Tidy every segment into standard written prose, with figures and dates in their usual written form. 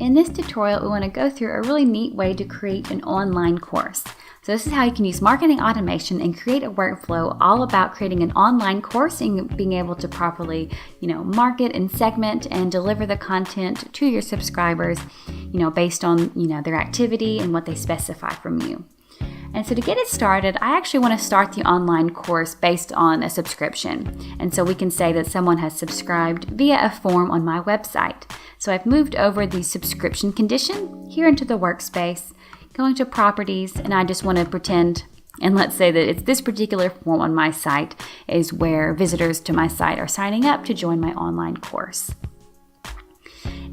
In this tutorial, we want to go through a really neat way to create an online course. So this is how you can use marketing automation and create a workflow all about creating an online course and being able to properly, market and segment and deliver the content to your subscribers, based on, their activity and what they specify from you. And so to get it started, I actually want to start the online course based on a subscription. And so we can say that someone has subscribed via a form on my website. So I've moved over the subscription condition here into the workspace, going to properties, and I just want to pretend, and let's say that it's this particular form on my site is where visitors to my site are signing up to join my online course.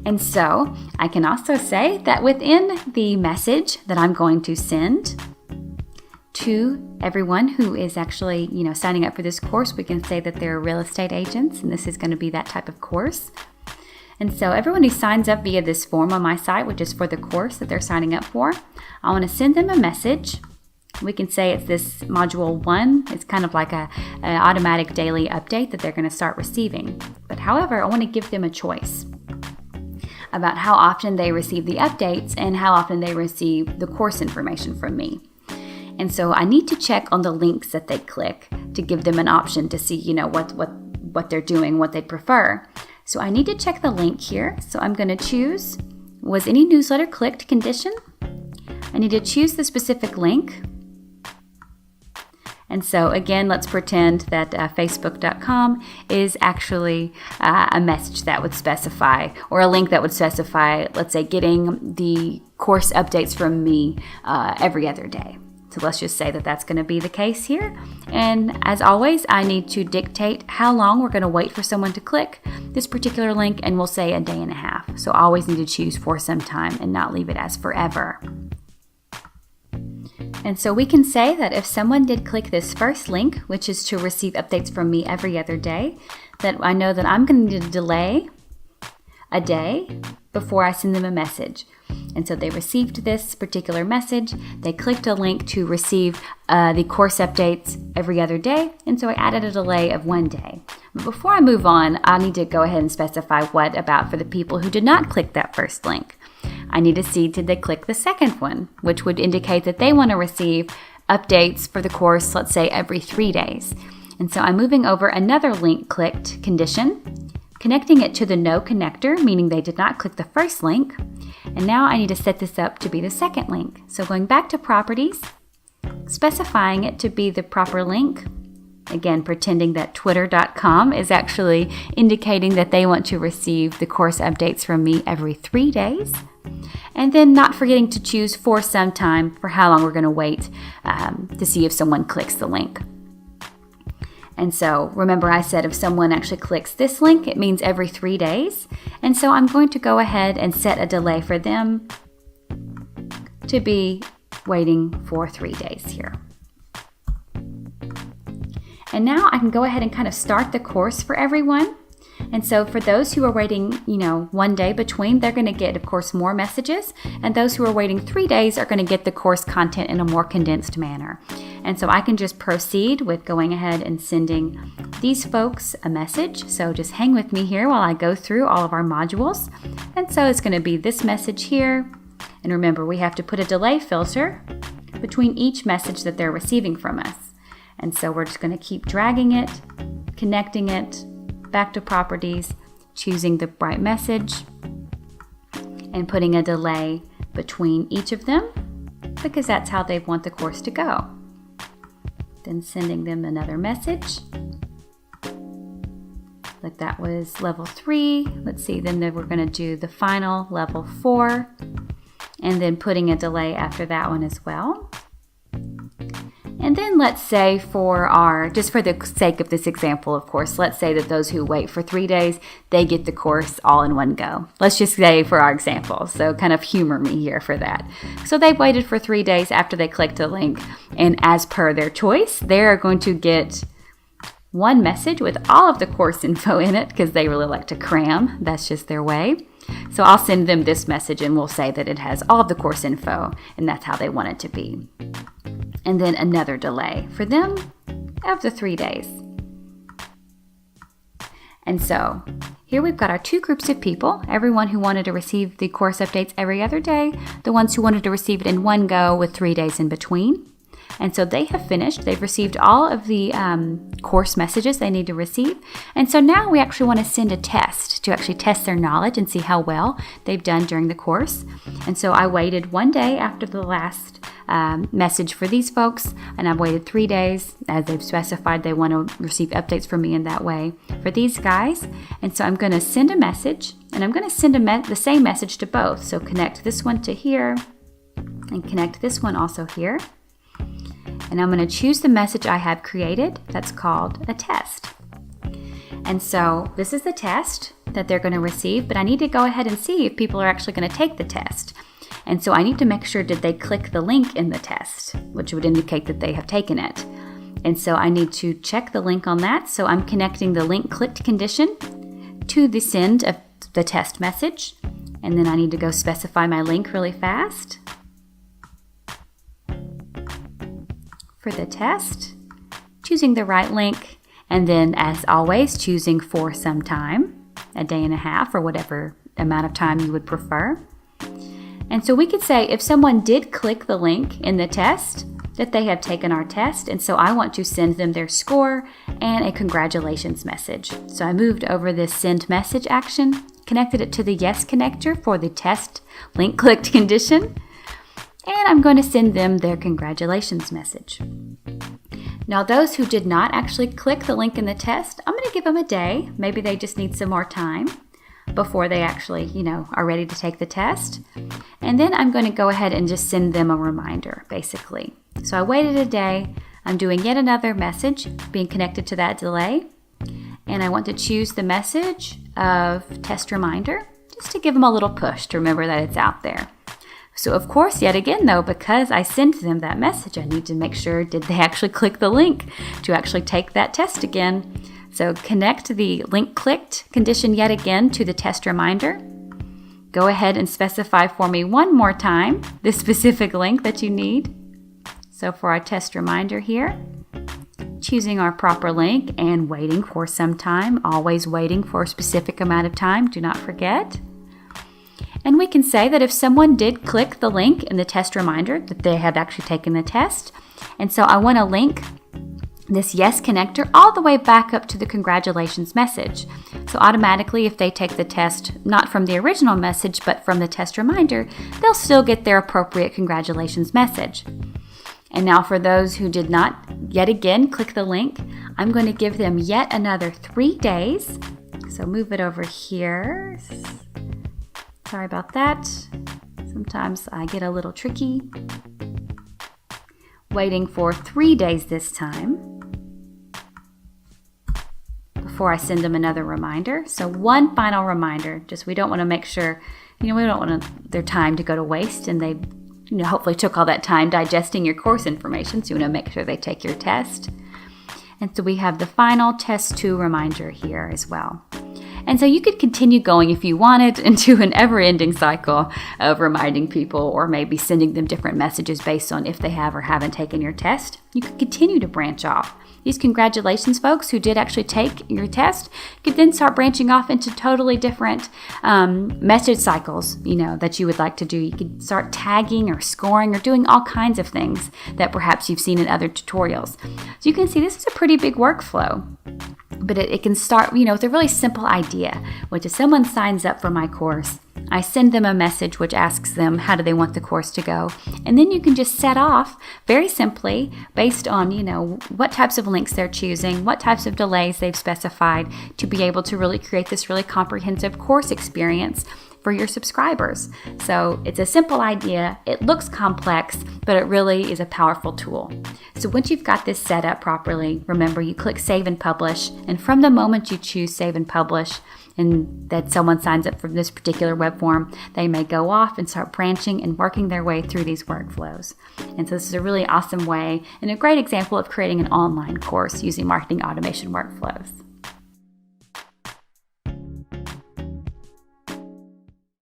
And so I can also say that within the message that I'm going to send to everyone who is actually, signing up for this course, we can say that they're real estate agents, and this is going to be that type of course. And so everyone who signs up via this form on my site, which is for the course that they're signing up for, I want to send them a message. We can say it's this module 1. It's kind of like an automatic daily update that they're going to start receiving. But however, I want to give them a choice about how often they receive the updates and how often they receive the course information from me. And so I need to check on the links that they click to give them an option to see, what they're doing, what they prefer. So I need to check the link here. So I'm going to choose, was any newsletter clicked condition? I need to choose the specific link. And so again, let's pretend that facebook.com is actually a message that would specify, or a link that would specify, let's say, getting the course updates from me every other day. So let's just say that that's going to be the case here. And as always, I need to dictate how long we're going to wait for someone to click this particular link, and we'll say a day and a half. So I always need to choose for some time and not leave it as forever. And so we can say that if someone did click this first link, which is to receive updates from me every other day, that I know that I'm going to delay a day before I send them a message. And so they received this particular message, they clicked a link to receive the course updates every other day, and so I added a delay of 1 day. But before I move on, I need to go ahead and specify what about for the people who did not click that first link. I need to see, did they click the second one, which would indicate that they want to receive updates for the course, let's say every 3 days. And so I'm moving over another link clicked condition, connecting it to the no connector, meaning they did not click the first link. And now I need to set this up to be the second link. So going back to properties, specifying it to be the proper link. Again, pretending that twitter.com is actually indicating that they want to receive the course updates from me every 3 days. And then not forgetting to choose for some time for how long we're going to wait to see if someone clicks the link. And so remember I said if someone actually clicks this link, it means every 3 days. And so I'm going to go ahead and set a delay for them to be waiting for 3 days here. And now I can go ahead and kind of start the course for everyone. And so for those who are waiting, 1 day between, they're going to get, of course, more messages. And those who are waiting 3 days are going to get the course content in a more condensed manner. And so I can just proceed with going ahead and sending these folks a message. So just hang with me here while I go through all of our modules. And so it's going to be this message here. And remember, we have to put a delay filter between each message that they're receiving from us. And so we're just going to keep dragging it, connecting it, back to properties, choosing the right message, and putting a delay between each of them because that's how they want the course to go. Then sending them another message. Like that was level 3. Let's see, then we're going to do the final level 4, and then putting a delay after that one as well. And then let's say just for the sake of this example, of course, let's say that those who wait for 3 days, they get the course all in one go. Let's just say for our example, so kind of humor me here for that. So they waited for 3 days after they clicked a link, and as per their choice, they are going to get one message with all of the course info in it because they really like to cram. That's just their way. So I'll send them this message and we'll say that it has all of the course info, and that's how they want it to be. And then another delay for them of the 3 days. And so here we've got our two groups of people, everyone who wanted to receive the course updates every other day, the ones who wanted to receive it in one go with 3 days in between. And so they have finished. They've received all of the course messages they need to receive. And so now we actually want to send a test to actually test their knowledge and see how well they've done during the course. And so I waited 1 day after the last message for these folks, and I've waited 3 days as they've specified they want to receive updates from me in that way for these guys. And so I'm going to send a message, and I'm going to send the same message to both. So connect this one to here and connect this one also here. And I'm going to choose the message I have created that's called a test. And so this is the test that they're going to receive, but I need to go ahead and see if people are actually going to take the test. And so I need to make sure did they click the link in the test, which would indicate that they have taken it. And so I need to check the link on that. So I'm connecting the link clicked condition to the send of the test message. And then I need to go specify my link really fast. For the test, choosing the right link, and then as always choosing for some time, a day and a half or whatever amount of time you would prefer. And so we could say if someone did click the link in the test that they have taken our test, and so I want to send them their score and a congratulations message. So I moved over this send message action, connected it to the yes connector for the test link clicked condition, and I'm going to send them their congratulations message. Now, those who did not actually click the link in the test, I'm going to give them a day. Maybe they just need some more time before they actually, are ready to take the test. And then I'm going to go ahead and just send them a reminder, basically. So I waited a day. I'm doing yet another message being connected to that delay. And I want to choose the message of test reminder, just to give them a little push to remember that it's out there. So of course, yet again though, because I sent them that message, I need to make sure did they actually click the link to actually take that test again. So connect the link clicked condition yet again to the test reminder. Go ahead and specify for me one more time the specific link that you need. So for our test reminder here, choosing our proper link and waiting for some time, always waiting for a specific amount of time, do not forget. And we can say that if someone did click the link in the test reminder that they have actually taken the test, and so I want to link this yes connector all the way back up to the congratulations message. So automatically if they take the test, not from the original message, but from the test reminder, they'll still get their appropriate congratulations message. And now for those who did not yet again click the link, I'm going to give them yet another 3 days. So move it over here. Sorry about that. Sometimes I get a little tricky. Waiting for 3 days this time before I send them another reminder. So one final reminder, just we don't want to make sure, we don't want their time to go to waste, and they hopefully took all that time digesting your course information, so you want to make sure they take your test. And so we have the final test 2 reminder here as well. And so you could continue going if you wanted into an ever-ending cycle of reminding people or maybe sending them different messages based on if they have or haven't taken your test. You could continue to branch off. These congratulations folks who did actually take your test could then start branching off into totally different message cycles, that you would like to do. You could start tagging or scoring or doing all kinds of things that perhaps you've seen in other tutorials. So you can see this is a pretty big workflow. But it can start, with a really simple idea, which is someone signs up for my course. I send them a message which asks them how do they want the course to go. And then you can just set off very simply based on, what types of links they're choosing, what types of delays they've specified to be able to really create this really comprehensive course experience for your subscribers. So it's a simple idea. It looks complex, but it really is a powerful tool. So once you've got this set up properly, remember you click Save and Publish. And from the moment you choose Save and Publish and that someone signs up for this particular web form, they may go off and start branching and working their way through these workflows. And so this is a really awesome way and a great example of creating an online course using marketing automation workflows.